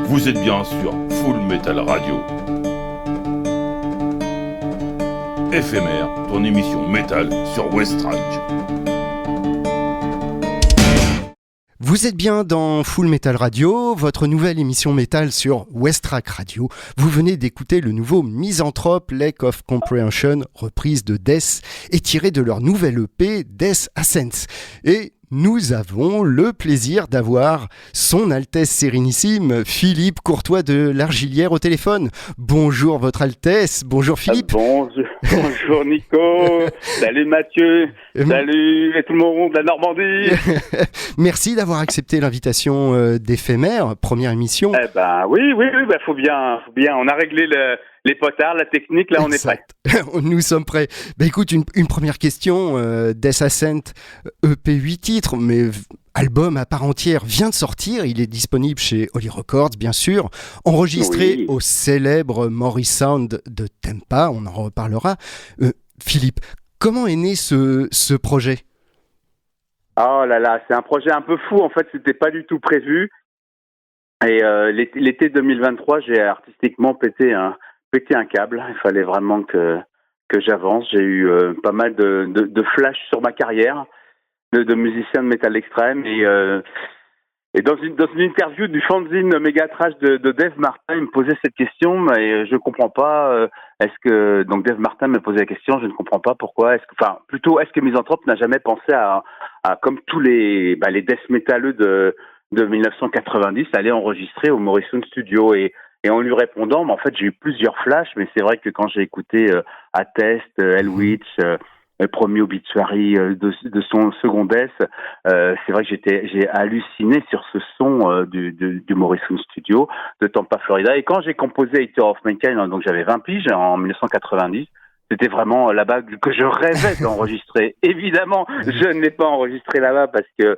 Vous êtes bien sur Full Metal Radio. Éphémère, ton émission métal sur Westrack. Vous êtes bien dans Full Metal Radio, votre nouvelle émission métal sur Westrack Radio. Vous venez d'écouter le nouveau Misanthrope, Lake of Comprehension, reprise de Death, et tiré de leur nouvelle EP, Death Ascents. Et nous avons le plaisir d'avoir son Altesse Sérénissime, Philippe Courtois de l'Argilière au téléphone. Bonjour votre Altesse, bonjour Philippe. Bonjour Nico, salut Mathieu, salut tout le monde de la Normandie. Merci d'avoir accepté l'invitation d'Éphémère, première émission. Eh ben oui, faut bien, on a réglé les potards, la technique, là exact. On est prêts. Nous sommes prêts. Écoute, une première question, Death Ascent, EP 8 titres, mais album à part entière vient de sortir, il est disponible chez Holy Records bien sûr, enregistré au célèbre Morris Sound de Tampa, on en reparlera. Philippe, comment est né ce projet ? Oh là là, c'est un projet un peu fou, en fait c'était pas du tout prévu, et l'été 2023 j'ai artistiquement pété un câble, il fallait vraiment que j'avance, j'ai eu pas mal de flashs sur ma carrière de musicien de métal extrême, et dans une interview du fanzine Mega Trash de Dave Martin, il me posait cette question, et je comprends pas, donc Dave Martin me posait la question, je ne comprends pas pourquoi, est-ce que Misanthrope n'a jamais pensé à comme tous les death métalleux de 1990, aller enregistrer au Morrison Studio, et en lui répondant, mais en fait j'ai eu plusieurs flashs, mais c'est vrai que quand j'ai écouté Attest, Hellwitch, le premier obituary de son second death, c'est vrai que j'ai halluciné sur ce son du Morrison Studio de Tampa, Florida. Et quand j'ai composé Eater of Mankind, donc j'avais 20 piges en 1990, c'était vraiment là-bas que je rêvais d'enregistrer. Évidemment, je ne l'ai pas enregistré là-bas parce que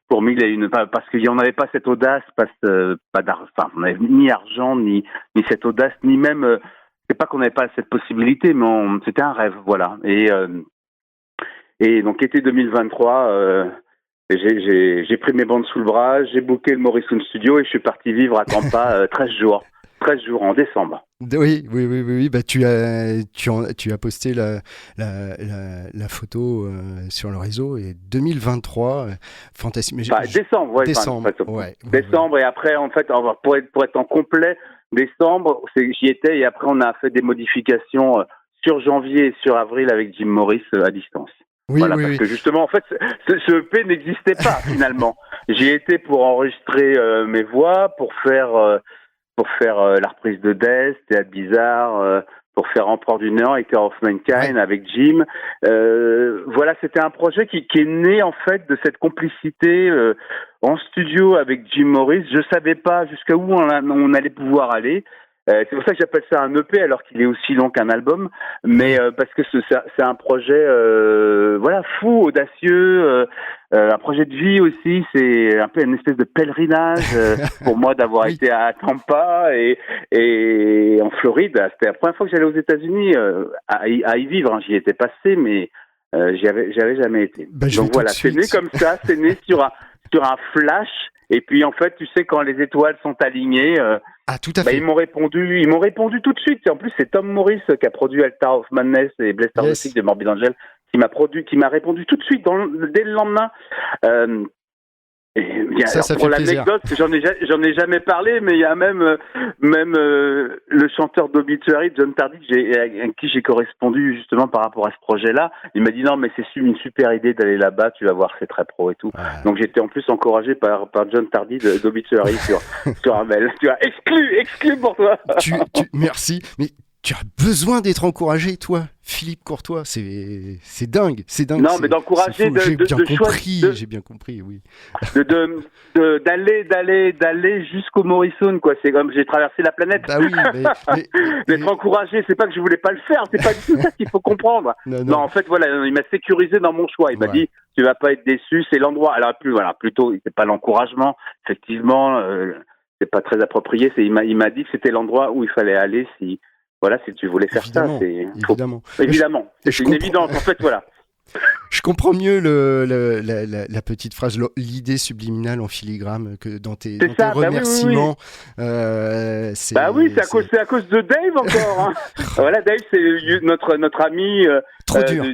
pour mille et une, parce qu'il n'y en avait pas cette audace, on n'avait ni argent, ni cette audace, ni même, c'est pas qu'on n'avait pas cette possibilité, mais c'était un rêve, voilà. Et donc, été 2023, j'ai pris mes bandes sous le bras, j'ai booké le Morrison Studio et je suis parti vivre à Tampa 13 jours en décembre. Oui. Tu as posté la photo sur le réseau, et 2023, fantastique. Décembre, décembre, et après, en fait, pour être en complet, décembre, j'y étais, et après, on a fait des modifications sur janvier et sur avril avec Jim Morris à distance. Parce que justement, en fait, ce EP n'existait pas finalement. J'y étais pour enregistrer mes voix, pour faire la reprise de Death, Théâtre Bizarre, pour faire Empereur du Néant, Eater of Mankind avec Jim. C'était un projet qui est né en fait de cette complicité en studio avec Jim Morris. Je savais pas jusqu'à où on allait pouvoir aller. C'est pour ça que j'appelle ça un EP alors qu'il est aussi long qu'un album, mais parce que c'est un projet fou, audacieux, un projet de vie aussi. C'est un peu une espèce de pèlerinage pour moi d'avoir été à Tampa et en Floride. C'était la première fois que j'allais aux États-Unis à y vivre. J'y étais passé, mais j'avais jamais été. Donc voilà, c'est né comme ça, c'est né sur un flash. Et puis en fait, tu sais, quand les étoiles sont alignées, tout à fait. Ils m'ont répondu tout de suite. Et en plus, c'est Tom Morris qui a produit Altar of Madness et Blessed Are the Sick de Morbid Angel qui m'a répondu tout de suite dès le lendemain. Pour l'anecdote, j'en ai jamais parlé, mais il y a même le chanteur d'Obituary, John Tardy, avec qui j'ai correspondu justement par rapport à ce projet-là. Il m'a dit non, mais c'est une super idée d'aller là-bas, tu vas voir, c'est très pro et tout. Donc j'étais en plus encouragé par John Tardy d'Obituary sur un mail. Tu vois, exclu pour toi. Merci, mais tu as besoin d'être encouragé, toi, Philippe Courtois. C'est dingue. Non, mais d'encourager, j'ai bien compris, oui. d'aller jusqu'au Morrison, quoi. C'est comme j'ai traversé la planète. Ah oui, mais d'être encouragé, c'est pas que je voulais pas le faire, c'est pas du tout ça qu'il faut comprendre. Non, en fait, il m'a sécurisé dans mon choix. Il m'a dit, tu vas pas être déçu, c'est l'endroit. Alors plutôt, c'est pas l'encouragement, effectivement, c'est pas très approprié. Il m'a dit que c'était l'endroit où il fallait aller si tu voulais faire évidemment, ça, évidemment. C'est une évidence, en fait, voilà. Je comprends mieux la petite phrase, l'idée subliminale en filigrane que dans tes remerciements. Oui. C'est à cause de Dave encore. Hein. Voilà, Dave, c'est notre ami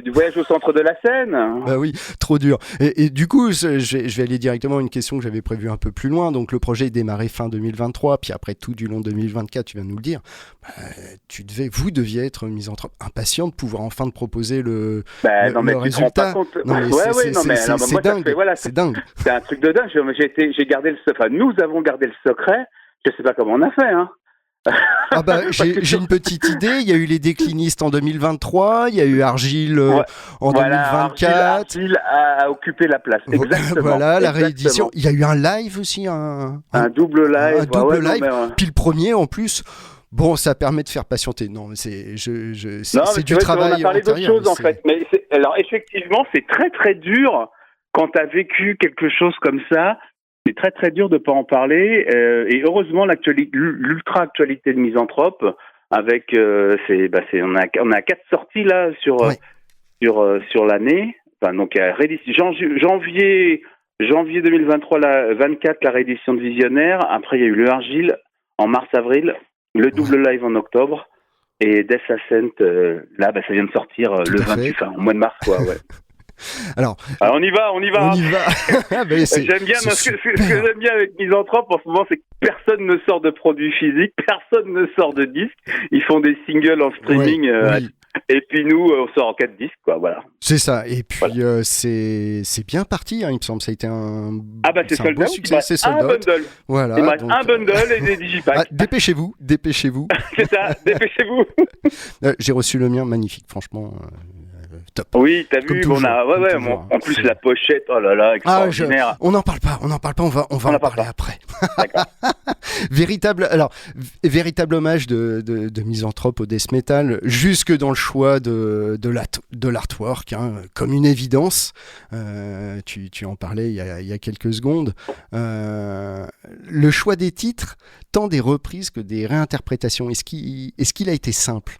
du voyage au centre de la Seine. Bah oui, trop dur. Et du coup, je vais aller directement à une question que j'avais prévue un peu plus loin. Donc le projet est démarré fin 2023, puis après tout du long 2024, tu viens de nous le dire. Vous deviez être misanthrope, impatient de pouvoir enfin te proposer le résultat. C'est dingue. C'est dingue. C'est un truc de dingue. J'ai gardé le secret. Enfin, nous avons gardé le secret. Je sais pas comment on a fait. Hein. Ah bah, j'ai une petite idée. Il y a eu les déclinistes en 2023. Il y a eu Argile en 2024. Argile a occupé la place. Exactement. Voilà, la réédition. Il y a eu un live aussi. Un double live. Un double live. Puis le premier en plus. Bon, ça permet de faire patienter. Non, c'est du travail. On a parlé d'autres choses en fait. Mais alors effectivement, c'est très très dur quand tu as vécu quelque chose comme ça. C'est très très dur de pas en parler. Et heureusement, l'ultra actualité de Misanthrope, avec on a 4 sorties là sur l'année. Enfin donc janvier 2023, 24 la réédition de Visionnaire. Après il y a eu le Argile en mars-avril. Le double live en octobre et Death Ascent, ça vient de sortir le 28, au mois de mars, quoi, ouais. Alors, on y va. J'aime bien, ce que j'aime bien avec Misanthrope en ce moment, c'est que personne ne sort de produits physiques, personne ne sort de disques. Ils font des singles en streaming. Et puis nous, on sort en 4 disques, quoi, voilà. C'est ça, et puis c'est bien parti, hein, il me semble, ça a été un c'est un beau succès, c'est sold out. Un bundle. Voilà, donc, un bundle et des digipacks. Dépêchez-vous. C'est ça, dépêchez-vous. J'ai reçu le mien, magnifique, franchement. Top. Oui, t'as vu, en plus la pochette, oh là là, extraordinaire. On n'en parle pas, on va en parler après. Véritable hommage de Misanthrope au death metal, jusque dans le choix de l'artwork, hein, comme une évidence. Tu en parlais il y a quelques secondes. Le choix des titres, tant des reprises que des réinterprétations, est-ce qu'il a été simple ?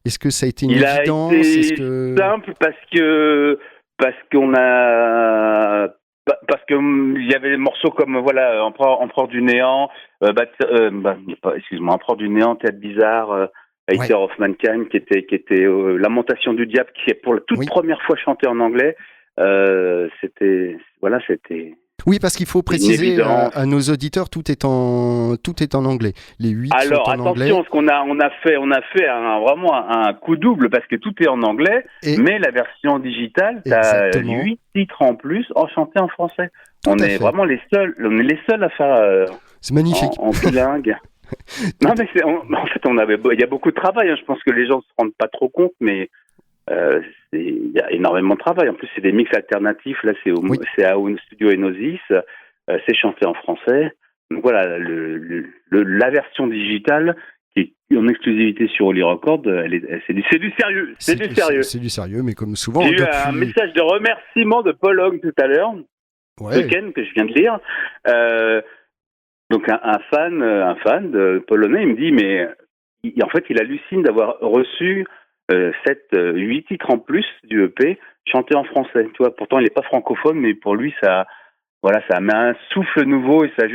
Est-ce que ça a été une évidence ? Il a été simple parce qu'on a... Parce que il y avait des morceaux comme Empereur du Néant, Empereur du Néant, Théâtre Bizarre, Hater of Mankind, qui était Lamentation du Diable, qui est pour la toute première fois chanté en anglais. C'était. Oui, parce qu'il faut préciser à nos auditeurs, tout est en anglais. Les 8 sont en anglais. Alors attention, parce qu'on a fait vraiment un coup double, parce que tout est en anglais, mais la version digitale, t'as 8 titres en plus chantés en français. On est vraiment les seuls à faire. C'est magnifique. En bilingue. Non, mais en fait, il y a beaucoup de travail. Hein. Je pense que les gens ne se rendent pas trop compte, mais il y a énormément de travail. En plus, c'est des mix alternatifs. Là, c'est à Own Studio Enosis. C'est chanté en français. Donc voilà, la version digitale qui est en exclusivité sur Holy Record, c'est du sérieux. C'est du sérieux, mais comme souvent. J'ai eu un message de remerciement de Paul Hogg tout à l'heure, de Ken, que je viens de lire. Donc un fan de polonais, il me dit, mais en fait, il hallucine d'avoir reçu 8 titres en plus du EP chantés en français. Tu vois, pourtant il n'est pas francophone, mais pour lui ça met un souffle nouveau et ça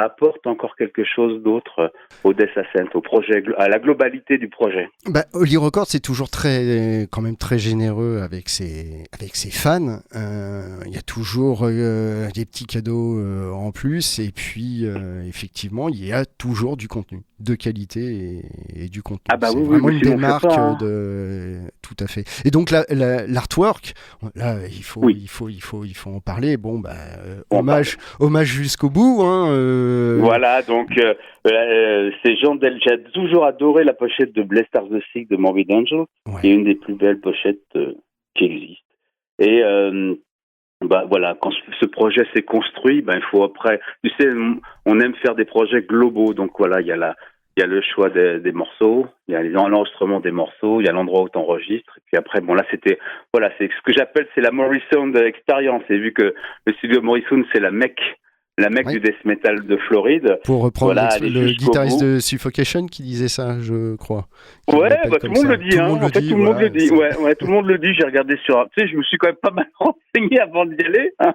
apporte encore quelque chose d'autre au Death Ascent, au projet, à la globalité du projet. Holy Record, c'est toujours quand même très généreux avec ses fans. Il y a toujours des petits cadeaux en plus, et puis effectivement il y a toujours du contenu de qualité et du contenu. C'est vraiment une démarque tout à fait. Et donc l'artwork, là il faut en parler. Hommage jusqu'au bout. Hein, Voilà, donc c'est Jean Del. J'ai toujours adoré la pochette de Blessed Are the Sick de Morbid Angel, qui est une des plus belles pochettes qui existent. Et quand ce projet s'est construit, il faut après. Tu sais, on aime faire des projets globaux, donc voilà, il y a le choix des morceaux, il y a l'enregistrement des morceaux, il y a l'endroit où tu enregistres. Et puis après, c'est ce que j'appelle, c'est la Morrison expérience. Et vu que le studio Morrison, c'est la mecque la mec Oui. du death metal de Floride. Pour reprendre Voilà, aller le jusqu'au guitariste bout. de Suffocation qui disait ça, je crois. Qui Ouais, l'appelle bah, tout comme le monde ça. le dit, Tout le hein. monde En le fait, dit, tout le monde voilà. le dit. Ouais, tout le monde le dit. J'ai regardé sur, tu sais, je me suis quand même pas mal renseigné avant d'y aller. Hein.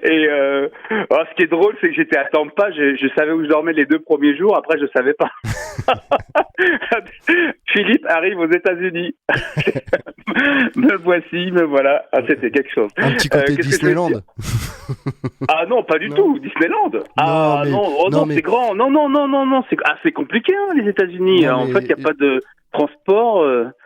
Et alors, ce qui est drôle, c'est que j'étais à Tampa. Je savais où je dormais les 2 premiers jours. Après, je savais pas. Philippe arrive aux États-Unis. Me voici, me voilà. Ah, c'était quelque chose. Un petit côté Qu'est-ce que je veux Disneyland. dire Ah non, pas du Non. tout. Disneyland. Ah mais- non, oh non, non, mais- c'est grand. Non. C'est compliqué, hein, les États-Unis. Non, En mais- fait, il n'y a pas de transport.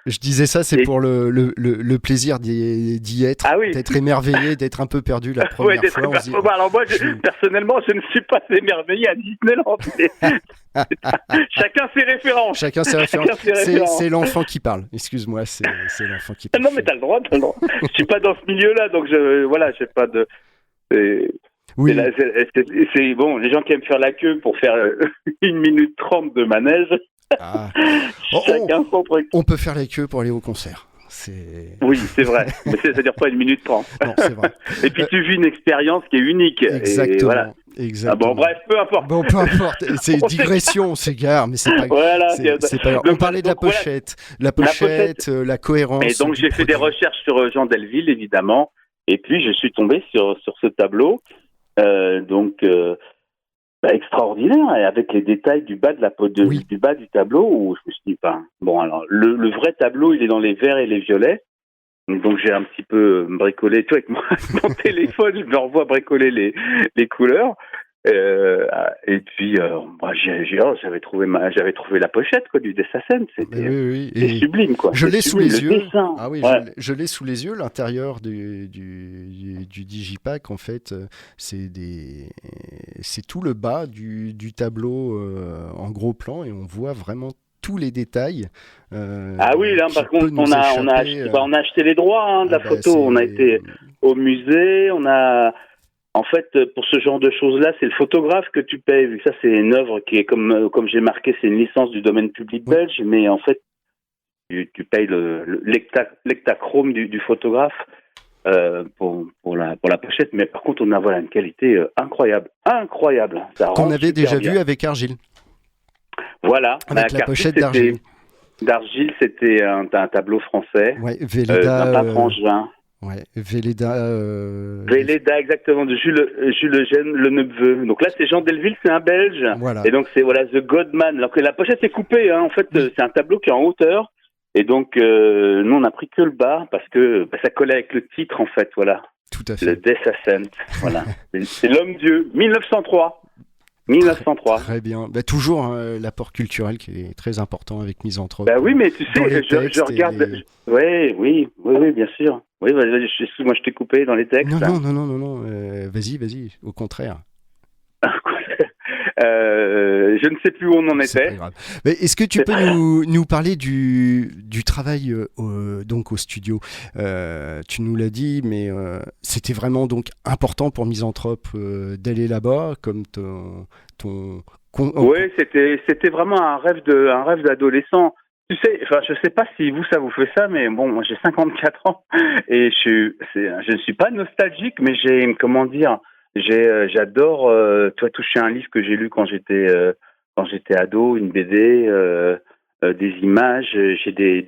Je disais ça, c'est Et- pour le plaisir d'y être, Ah oui. d'être émerveillé, d'être un peu perdu la Ouais, première d'être fois. On se dit, bah, alors moi, je- personnellement, je ne suis pas émerveillé à Disneyland. Chacun ses références. Chacun ses références. Chacun ses références. C'est l'enfant qui parle. Excuse-moi, c'est l'enfant qui parle. Non, mais t'as le droit. Je suis pas dans ce milieu-là, donc voilà, j'ai pas de. Oui, C'est bon, les gens qui aiment faire la queue pour faire 1 minute 30 de manège, ah. chacun son truc. On peut faire les queues pour aller au concert. C'est... Oui, c'est vrai, mais ça dure pas 1 minute 30. Non, c'est vrai. Et puis tu vis une expérience qui est unique. Exactement. Et voilà. Exactement. Ah bon, bref, peu importe. Bon, peu importe. C'est digression, on s'égare, mais c'est pas grave. Voilà. C'est pas grave. On parlait de la voilà. pochette. La pochette, la cohérence. Et donc du j'ai fait des produit. recherches sur Jean Delville, évidemment, et puis je suis tombé sur ce tableau, extraordinaire, et avec les détails du bas Oui. du bas du tableau, où je me suis dit, bon, alors le vrai tableau, il est dans les verts et les violets. Donc j'ai un petit peu bricolé, tu vois, avec mon téléphone, je me revois bricoler les couleurs. Et puis j'avais trouvé la pochette, quoi, du Dessassen. C'était Oui. c'était Et sublime, quoi. je l'ai C'est sous les sublime, yeux. le dessin. Ah oui, Ouais. je l'ai sous les yeux. L'intérieur du Digipack, en fait, c'est tout le bas du tableau en gros plan et on voit vraiment tous les détails. Ah oui, là, qui par peut contre, nous on a échapper, acheté les droits, hein, de la photo. On a été au musée, en fait, pour ce genre de choses-là, c'est le photographe que tu payes, vu que ça, c'est une œuvre qui est, comme j'ai marqué, c'est une licence du domaine public belge, mais en fait, tu payes l'hectachrome du photographe pour la pochette, mais par contre, on a une qualité incroyable. Ça qu'on rend avait super déjà bien. vu avec Argile. Voilà. Avec la carte, pochette d'Argile. D'Argile, c'était un tableau français. Ouais, D'un Véleda. peintre angevin. Ouais, Véleda. Véleda, exactement, de Jules Eugène Le Neveu. Donc là, c'est Jean Delville, c'est un Belge. Voilà. Et donc, c'est The Godman. Alors que la pochette est coupée, hein. En fait, c'est un tableau qui est en hauteur. Et donc, nous, on a pris que le bas parce que ça collait avec le titre, en fait, voilà. Tout à fait. Le Death Ascent. Voilà. C'est l'homme-dieu. 1903. 1903. Très bien. Bah, toujours l'apport culturel qui est très important avec Misanthrope. Bah oui, mais tu dans sais, les textes je regarde. Oui, bien sûr. Oui, excuse-moi, je t'ai coupé dans les textes. Non. Vas-y, au contraire. Je ne sais plus où on en C'est était. pas grave. Mais est-ce que tu peux nous parler du travail donc au studio Tu nous l'as dit, mais c'était vraiment donc important pour Misanthrope d'aller là-bas, comme Oui, c'était vraiment un rêve d'adolescent. Tu sais, je sais pas si ça vous fait ça, mais bon, moi j'ai 54 ans et je ne suis pas nostalgique, mais j'adore, toucher un livre que j'ai lu quand j'étais ado, une BD, des images, j'ai des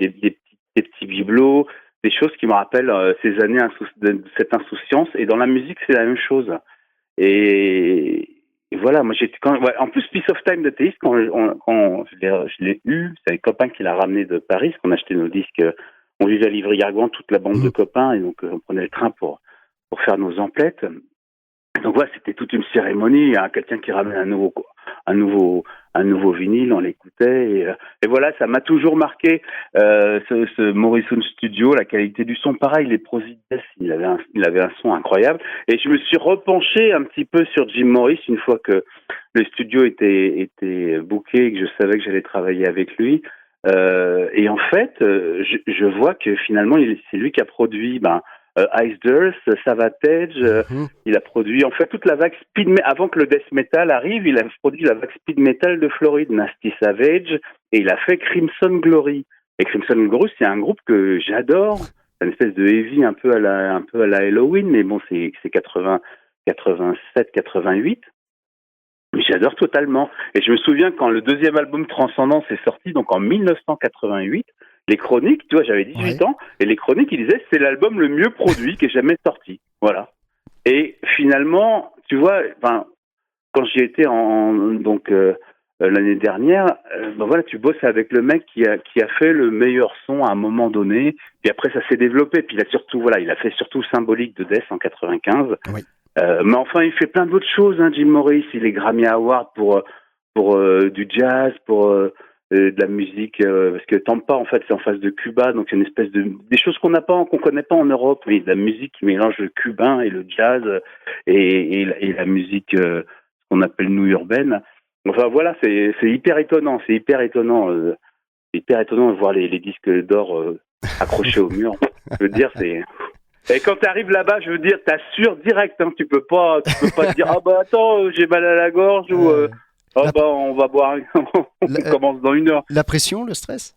petits bibelots, des choses qui me rappellent ces années de cette insouciance. Et dans la musique, c'est la même chose. Et voilà, moi en plus Piece of Time de Théiste, quand je l'ai eu, c'est un copain qui l'a ramené de Paris, qu'on achetait nos disques, on vivait à Livry-Gargan, toute la bande de copains, et donc on prenait le train pour faire nos emplettes. Donc voilà, c'était toute une cérémonie, hein, quelqu'un qui ramène un nouveau vinyle, on l'écoutait, et voilà, ça m'a toujours marqué ce Morrison Studio, la qualité du son, pareil, les Prosides, il avait un son incroyable, et je me suis repenché un petit peu sur Jim Morris une fois que le studio était booké et que je savais que j'allais travailler avec lui, et en fait, je vois que finalement c'est lui qui a produit Ice Earth, Savatage, il a produit en fait toute la vague speed metal. Avant que le death metal arrive, il a produit la vague speed metal de Floride, Nasty Savage, et il a fait Crimson Glory. Et Crimson Glory, c'est un groupe que j'adore. C'est une espèce de heavy un peu à la Halloween, mais bon, c'est 87, 88. Mais j'adore totalement. Et je me souviens quand le deuxième album Transcendance est sorti, donc en 1988, les Chroniques, tu vois, j'avais 18 ans, et les Chroniques, ils disaient c'est l'album le mieux produit qui est jamais sorti. Voilà. Et finalement, tu vois, quand j'y étais l'année dernière, voilà, tu bosses avec le mec qui a fait le meilleur son à un moment donné, puis après ça s'est développé, puis il a fait surtout Symbolique de Death en 95. Oui. Mais enfin, il fait plein d'autres choses, hein, Jim Morris. Il est Grammy Award pour du jazz, pour de la musique, parce que Tampa, en fait, c'est en face de Cuba, donc une espèce des choses qu'on connaît pas en Europe. Oui, de la musique qui mélange le cubain et le jazz et la musique qu'on appelle new urbaine. Enfin voilà, c'est hyper étonnant, de voir les disques d'or accrochés au mur. Je veux dire, c'est. Et quand tu arrives là-bas, je veux dire, t'assures direct, hein, tu peux pas te dire attends, j'ai mal à la gorge ou on va boire, on commence dans 1 heure. La pression, le stress?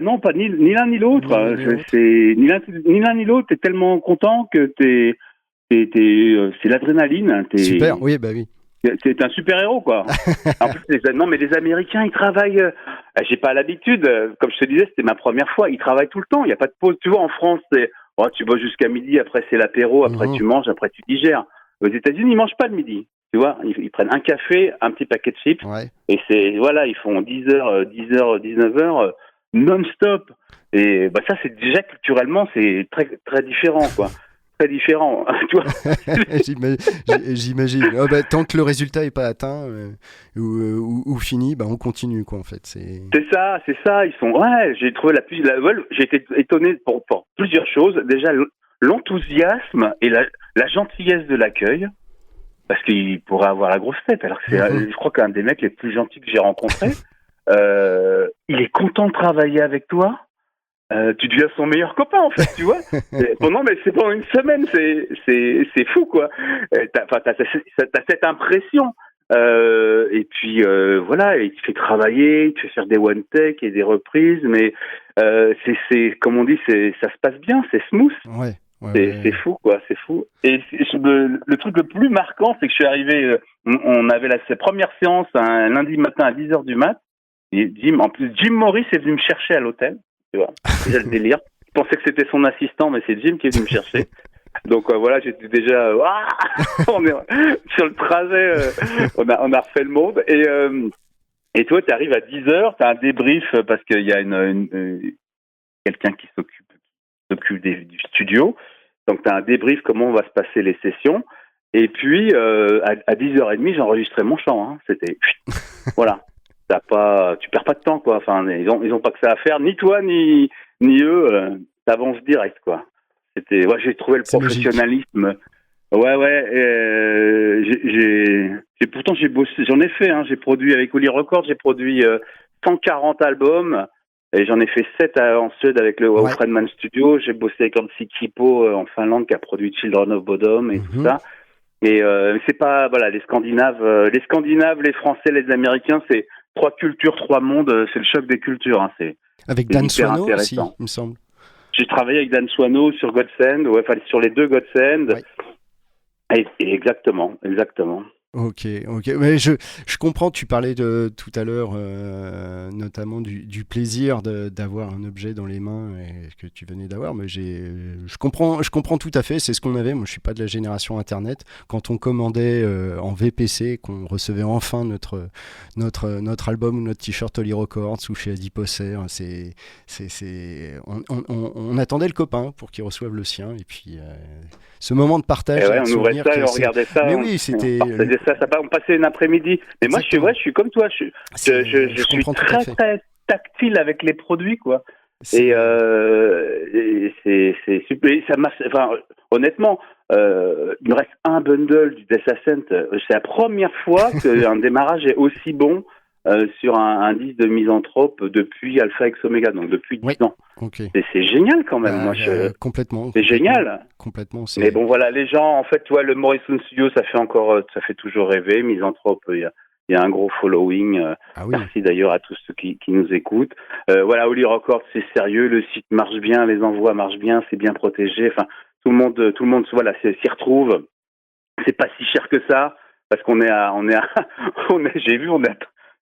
Non, pas ni l'un ni l'autre. Ni l'un ni l'autre. T'es tellement content que c'est l'adrénaline. Super, oui, bah oui. C'est un super héros, quoi. En plus, mais les Américains, ils travaillent. J'ai pas l'habitude. Comme je te disais, c'était ma première fois. Ils travaillent tout le temps. Il y a pas de pause. Tu vois, en France, tu bosses jusqu'à midi. Après, c'est l'apéro. Après, tu manges. Après, tu digères. Aux États-Unis, ils mangent pas le midi. Tu vois, ils prennent un café, un petit paquet de chips. Ouais. Et ils font 10h, 19h non-stop. Et ça, c'est déjà culturellement, c'est très, très différent, quoi. Très différent, tu vois. J'imagine. Tant que le résultat est pas atteint ou fini, on continue, quoi, en fait. C'est ça. Ils sont. Ouais, j'ai trouvé j'ai été étonné pour plusieurs choses. Déjà, l'enthousiasme et la gentillesse de l'accueil, parce qu'il pourrait avoir la grosse tête. Alors que je crois qu'un des mecs les plus gentils que j'ai rencontrés, il est content de travailler avec toi. Tu deviens son meilleur copain, en fait, tu vois. C'est pendant une semaine, c'est fou, quoi. T'as cette impression. Et puis voilà, il te fait travailler, il te fait faire des one take et des reprises, mais c'est comme on dit, ça se passe bien, c'est smooth. Ouais. C'est fou, quoi, c'est fou. Et le truc le plus marquant, c'est que je suis arrivé, on avait sa première séance un lundi matin à 10h du mat. Et Jim Morris est venu me chercher à l'hôtel. Tu vois, déjà le délire. Je pensais que c'était son assistant, mais c'est Jim qui est venu me chercher. Donc voilà, j'étais déjà on est sur le trajet, on a refait le monde. Et toi, tu arrives à 10h, tu as un débrief parce qu'il y a quelqu'un qui s'occupe du studio. Donc tu as un débrief comment va se passer les sessions. Et puis à 10h30, j'enregistrais mon chant, hein. C'était voilà. Tu perds pas de temps, quoi. Enfin, ils ont pas que ça à faire, ni toi ni eux. T'avances direct, quoi. J'ai trouvé le professionnalisme. Pourtant j'ai bossé, j'en ai fait. Hein, j'ai produit avec Oli Records, j'ai produit 140 albums et j'en ai fait 7 en Suède avec le Fredman Studio. J'ai bossé avec Anssi Kipo en Finlande qui a produit Children of Bodom et tout ça. Et c'est pas les Scandinaves, les Français, les Américains, c'est 3 cultures, 3 mondes, c'est le choc des cultures. Hein, avec Dan Swano aussi, il me semble. J'ai travaillé avec Dan Swano sur Godsend, sur les 2 Godsend. Ouais. Et exactement. Ok. Mais je comprends, tu parlais tout à l'heure notamment du plaisir d'avoir un objet dans les mains que tu venais d'avoir, mais je comprends tout à fait, c'est ce qu'on avait. Moi je suis pas de la génération internet. Quand on commandait en VPC, qu'on recevait enfin notre album ou notre t-shirt Oli Records ou chez Adiposer, on attendait le copain pour qu'il reçoive le sien, et puis ce moment de partage, on ouvrait ça et on regardait ça. Mais oui, c'était. On passait une après-midi. Mais moi, je suis comme toi. Je suis très, très tactile avec les produits, quoi. Et c'est super. Ça marche. Enfin, honnêtement, il me reste un bundle du Death Ascent. C'est la première fois qu'un démarrage est aussi bon sur un disque de Misanthrope depuis Alpha X Omega, donc depuis 10 ans. Okay. C'est génial quand même. Complètement. C'est génial. Complètement. Mais bon, voilà, les gens, en fait, tu vois, le Morrison Studio, ça fait toujours rêver. Misanthrope, il y a un gros following. Merci d'ailleurs à tous ceux qui nous écoutent. Oli Records, c'est sérieux, le site marche bien, les envois marchent bien, c'est bien protégé. Enfin, tout le monde, s'y retrouve. c'est pas si cher que ça, parce qu'on est à, j'ai vu, on est à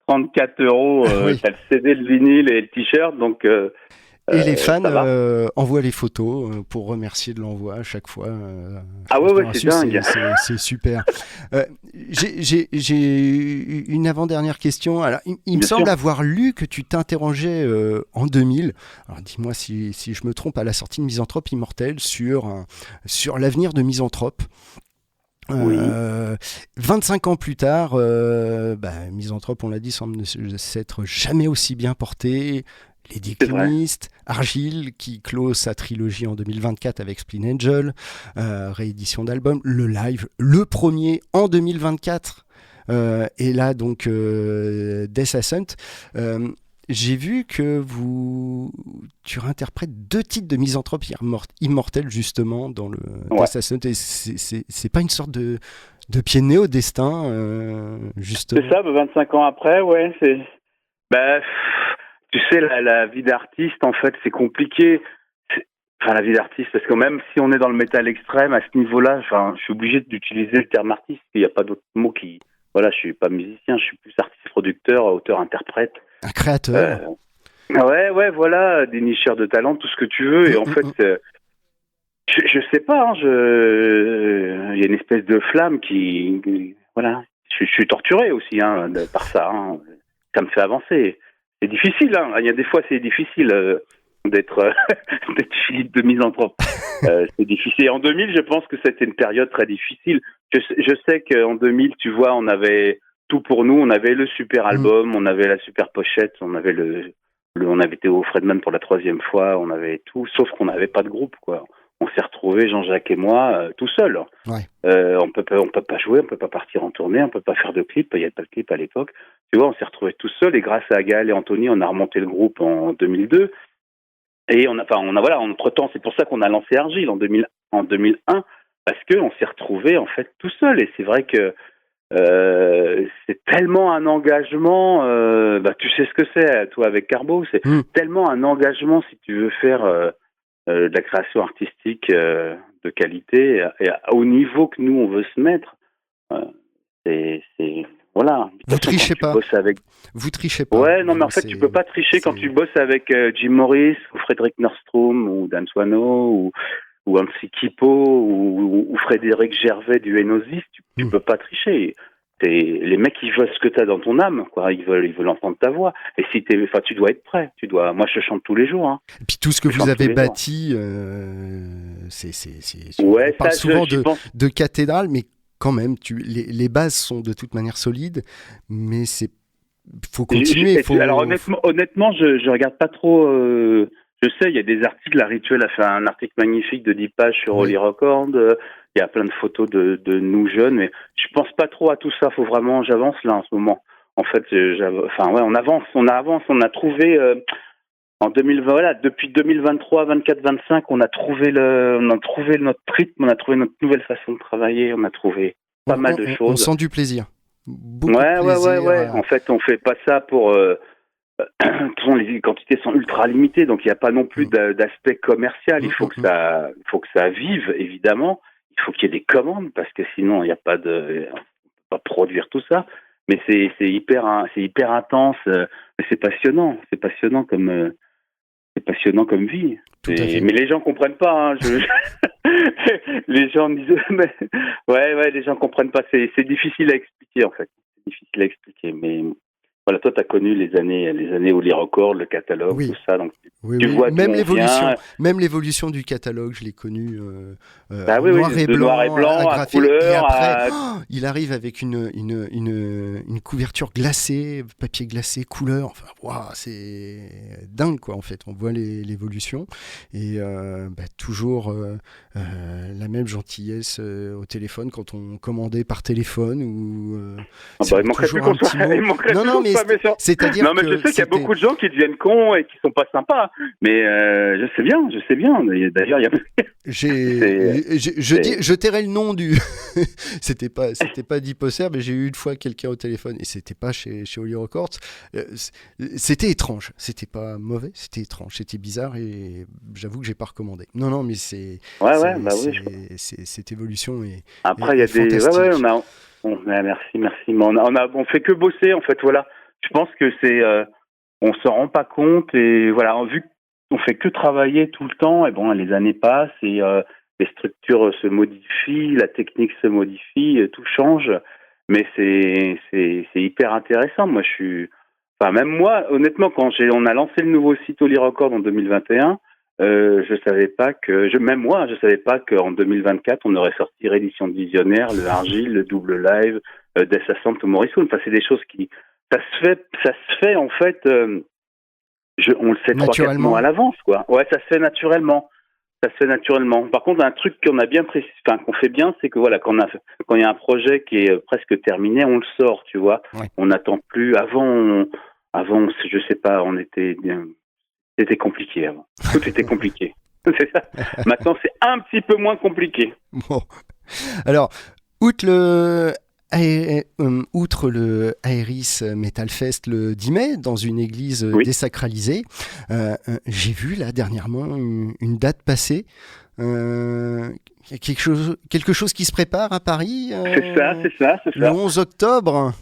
34 euros, Oui. t'as le CD, le vinyle et le t-shirt, donc Et les fans ça va. envoient les photos pour remercier de l'envoi à chaque fois. Ah ouais, Franchement, c'est là-dessus, dingue. c'est super. J'ai une avant-dernière question. Alors, il me Bien semble sûr. avoir lu que tu t'interrogeais en 2000. Alors, dis-moi si je me trompe, à la sortie de Misanthrope Immortel sur l'avenir de Misanthrope. Oui, 25 ans plus tard, Misanthrope, on l'a dit, semble ne s'être jamais aussi bien porté. Les c'est vrai. Déclinistes, Argile, qui clôt sa trilogie en 2024 avec Spleen Angel, réédition d'album, le live, le premier en 2024, et là donc Death Ascent. J'ai vu que tu réinterprètes 2 titres de Misanthrope Immortel justement dans le Ouais. Death Ascent, et c'est pas une sorte de pied de nez au destin, C'est justement. ça, 25 ans après, ouais, c'est. Bah, tu sais, la vie d'artiste, en fait, c'est compliqué. Enfin, la vie d'artiste, parce que même si on est dans le métal extrême, à ce niveau-là, enfin, je suis obligé d'utiliser le terme artiste. Il n'y a pas d'autre mot qui. Voilà, je suis pas musicien, je suis plus artiste-producteur, auteur-interprète. Un créateur. Euh, ouais, ouais, voilà, dénicheur de talent, tout ce que tu veux. Et Hum, en hum, fait, hum. je sais pas, hein, il y a une espèce de flamme voilà. Je suis torturé aussi, hein, par ça, hein. Ça me fait avancer. C'est difficile, hein. Il y a des fois, c'est difficile d'être d'être Philippe de Misanthrope. C'est difficile. Et en 2000, je pense que c'était une période très difficile. Je sais qu'en 2000, tu vois, on avait tout pour nous. On avait le super Hum. album, on avait la super pochette, on avait on avait Théo Fredman pour la 3e fois, on avait tout, sauf qu'on n'avait pas de groupe, quoi. On s'est retrouvés, Jean-Jacques et moi, tout seuls. Ouais. On peut pas jouer, on peut pas partir en tournée, on peut pas faire de clip. Il y a pas de clip à l'époque. Tu vois, on s'est retrouvés tout seuls, et grâce à Gaël et Anthony, on a remonté le groupe en 2002. Et voilà, entre temps, c'est pour ça qu'on a lancé Argile en 2001, parce que on s'est retrouvés en fait tout seul. Et c'est vrai que c'est tellement un engagement. Tu sais ce que c'est, toi, avec Carbo. C'est Hum. tellement un engagement si tu veux faire de la création artistique de qualité et au niveau que nous on veut se mettre. Euh, c'est voilà. De toute Vous façon, quand trichez tu pas. bosses avec. Vous trichez pas. Ouais, non, mais en fait, tu peux pas tricher quand tu bosses avec Jim Morris ou Frédéric Nordstrom ou Dan Swano ou Hansi Kipo ou Frédéric Gervais du Enosis. Tu Hum. peux pas tricher. Les mecs, ils veulent ce que tu as dans ton âme, quoi. Ils veulent entendre ta voix. Et tu dois être prêt. Moi, je chante tous les jours, hein. Et puis tout ce que Je vous chante tous avez les jours. bâti, on Ouais, parle ça, souvent j'y pense. de cathédrale, mais quand même, les bases sont de toute manière solides, mais faut continuer. Alors honnêtement, je regarde pas trop. Je sais, il y a des articles. La Rituel a fait un article magnifique de 10 pages sur Holy Oui. Record. Il y a plein de photos de nous jeunes, mais je pense pas trop à tout ça. Faut vraiment, j'avance là en ce moment. En fait, on avance, on a trouvé en 2020. Voilà, depuis 2023, 24, 25, on a trouvé notre rythme, on a trouvé notre nouvelle façon de travailler, on a trouvé pas mal de On choses. sent du plaisir. Beaucoup de Ouais. plaisir. En fait, on fait pas ça pour. Les quantités sont ultra limitées, donc il n'y a pas non plus Mm. d'aspect commercial. Mm, mm, Il faut que ça vive, évidemment. Il faut qu'il y ait des commandes, parce que sinon, il n'y a pas on peut pas produire tout ça. Mais c'est hyper intense. Mais c'est passionnant comme vie. tout à fait. Mais les gens comprennent pas. Hein, les gens me disent, mais ouais, les gens comprennent pas. C'est difficile à expliquer, en fait. C'est difficile à expliquer, mais voilà, toi, tu as connu les années où les records, le catalogue, tout Oui. ça, donc Oui, tu oui. vois d'où on vient. Même l'évolution du catalogue, je l'ai connu Bah en oui, noir et de noir et blanc, blanc à agrafé, et couleur, après, à... il arrive avec une couverture glacée, papier glacé, couleur. Enfin, waouh, c'est dingue, quoi, en fait. On voit l'évolution, et toujours la même gentillesse au téléphone quand on commandait par téléphone, ou il manquerait plus toujours un qu'on petit soit, mot. il manquerait Non, plus non, qu'on mais soit méchant. c'est-à-dire Non, mais que je sais qu'il y a c'était... beaucoup de gens qui deviennent cons et qui sont pas sympas. voilà. Mais je sais bien. D'ailleurs, il y a... Je tairai le nom du. c'était pas d'Hypocer, mais j'ai eu une fois quelqu'un au téléphone et c'était pas chez Holy Records. C'était étrange. C'était pas mauvais, c'était étrange, c'était bizarre et j'avoue que j'ai pas recommandé. Non, mais c'est. Ouais, cette évolution est. Après, il y a des. Ouais, merci. Mais on fait que bosser en fait. Voilà. Je pense que c'est. On s'en rend pas compte et voilà. Vu qu'on fait que travailler tout le temps, et bon, les années passent et les structures se modifient, la technique se modifie, tout change. Mais c'est hyper intéressant. Moi, même moi, honnêtement, quand on a lancé le nouveau site Holy Records en 2021, je savais pas je savais pas qu'en 2024, on aurait sorti Réédition de Visionnaire, le Argile, le Double Live, Death Ascent ou Morrison. Enfin, c'est des choses qui, ça se fait en fait, on le sait 3-4 mois à l'avance, quoi. Ouais, ça se fait naturellement. Par contre, un truc qu'on fait bien, c'est que voilà, quand il y a un projet qui est presque terminé, on le sort, tu vois. Ouais. On n'attend plus. Avant, je sais pas, c'était compliqué avant. Tout était compliqué. C'est ça. Maintenant, c'est un petit peu moins compliqué. Bon. Alors, outre le Aeris Metal Fest le 10 mai, dans une église désacralisée, j'ai vu là dernièrement une date passer. Quelque chose qui se prépare à Paris. C'est ça. Le 11 octobre.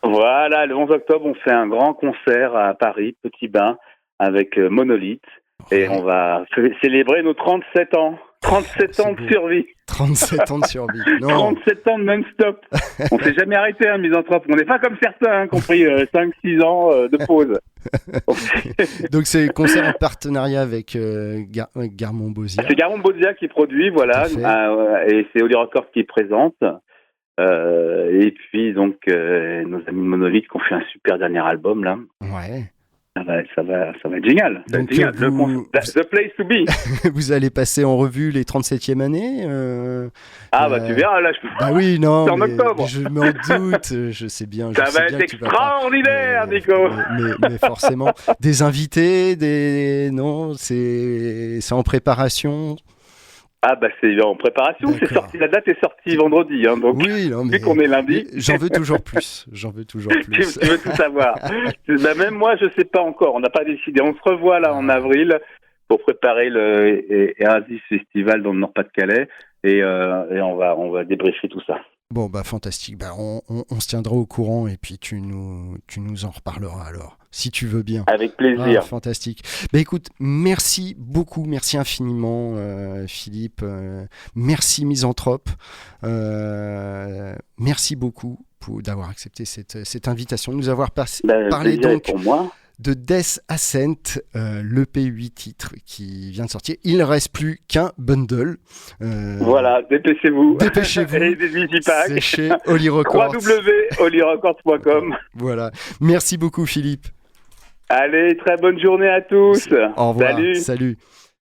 Voilà, le 11 octobre, on fait un grand concert à Paris, Petit Bain, avec Monolith. Et on va célébrer nos 37 ans. 37 ans de survie. 37 ans de survie. Non. 37 ans de non-stop. On s'est jamais arrêté, Misanthrope. On n'est pas comme certains, qui ont pris 5-6 ans de pause. Donc c'est concert en partenariat avec Garmon Bozia. C'est Garmon Bozia qui produit, voilà. Et c'est Holy Records qui présente. Et puis donc nos amis de Monolith qui ont fait un super dernier album là. Ouais. Ça va être génial. Donc, the place to be. Vous allez passer en revue les 37e années tu verras là. Bah oui, non. C'est en octobre. Je m'en doute, je sais bien. Ça va être extraordinaire, Nico. Mais forcément, des invités, non, c'est en préparation. C'est en préparation. C'est sorti, la date est sortie vendredi, donc oui, non, mais vu qu'on est lundi. J'en veux toujours plus. Tu veux tout savoir. Même moi, je sais pas encore. On n'a pas décidé. On se revoit là en avril pour préparer le Oasis Festival dans le Nord-Pas-de-Calais et on va débriefer tout ça. Bon, fantastique. On se tiendra au courant et puis tu nous en reparleras alors, si tu veux bien. Avec plaisir. Fantastique. Écoute, merci beaucoup, merci infiniment, Philippe. Merci Misanthrope. Merci beaucoup d'avoir accepté cette invitation, de nous avoir parlé donc pour moi. De Death Ascent, l'EP 8 titres qui vient de sortir. Il ne reste plus qu'un bundle. Voilà, dépêchez-vous. C'est chez Holy Records. www.holyrecords.com. Voilà. Merci beaucoup, Philippe. Allez, très bonne journée à tous. Au revoir. Salut. Salut.